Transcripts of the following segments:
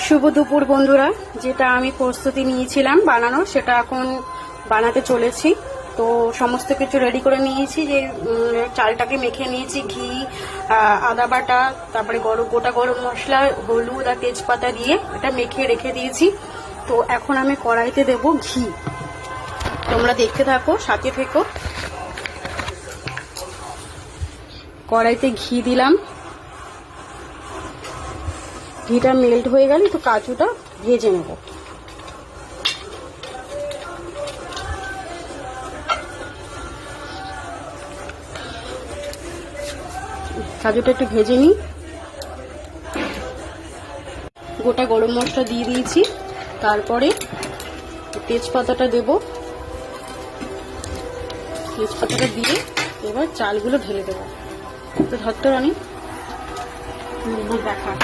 শুভ দুপুর বন্ধুরা। যেটা আমি প্রস্তুতি নিয়েছিলাম বানানোর সেটা এখন বানাতে চলেছি। তো সমস্ত কিছু রেডি করে নিয়েছি। যে চালটাকে মেখে নিয়েছি, ঘি, আদা বাটা, তারপরে গোটা গরম মশলা, হলুদ আর তেজপাতা দিয়ে এটা মেখে রেখে দিয়েছি। তো এখন আমি কড়াইতে দেব ঘি। তোমরা দেখতে থাকো, সাথে থেকো। কড়াইতে ঘি দিলাম। ঘিটা মেল্ট হয়ে গেলে তো কাজুটা ভেজে নেব। কাজুটা একটু ভেজে নিই। গোটা গরম মশলা দিয়ে দিয়েছি, তারপরে তেজপাতাটা দেব। তেজপাতাটা দিয়ে এবার চালগুলো ঢেলে দেবো। তো ধরতে রানি দেখা।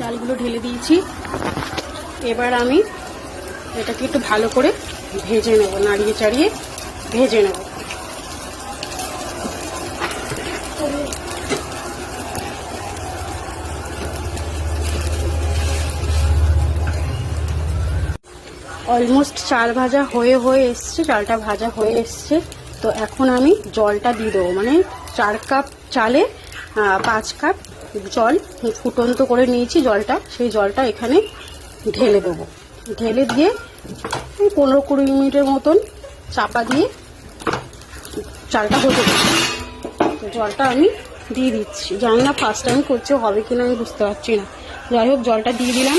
চালগুলো ঢেলে দিয়েছি। এবার আমি এটাকে একটু ভালো করে ভেজে নেব, নাড়িয়ে চাড়িয়ে ভেজে নেব। অলমোস্ট চাল ভাজা হয়ে এসছে, চালটা ভাজা হয়ে এসছে। তো এখন আমি জলটা দিয়ে দেবো। মানে 4 কাপ চালে 5 কাপ জল ফুটন্ত করে নিয়েছি জলটা। সেই জলটা এখানে ঢেলে দেবো। ঢেলে দিয়ে 15-20 মিনিটের মতন চাপা দিয়ে চালটা হতে দেবো। তো জলটা আমি দিয়ে দিচ্ছি। জানি না ফার্স্ট টাইম করছে হবে কিনা, আমি বুঝতে পারছি না। যাই হোক, জলটা দিয়ে দিলাম।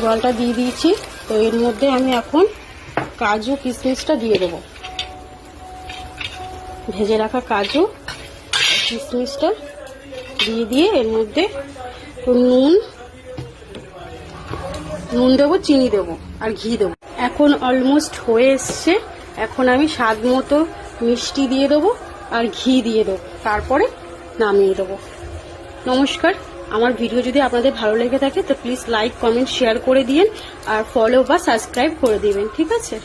জলটা দিয়ে দিয়েছি। তো এর মধ্যে আমি এখন কাজু কিশমিশটা দিয়ে দেবো। ভেজে রাখা কাজু কিশমিশটা দিয়ে এর মধ্যে নুন দেবো, চিনি দেবো আর ঘি দেবো। এখন অলমোস্ট হয়ে এসছে। এখন আমি স্বাদ মতো মিষ্টি দিয়ে দেবো আর ঘি দিয়ে দেবো, তারপরে নামিয়ে দেবো। নমস্কার। আমার ভিডিও যদি আপনাদের ভালো লেগে থাকে তো প্লিজ লাইক, কমেন্ট, শেয়ার করে দিন আর ফলো বা সাবস্ক্রাইব করে দিবেন। ঠিক আছে?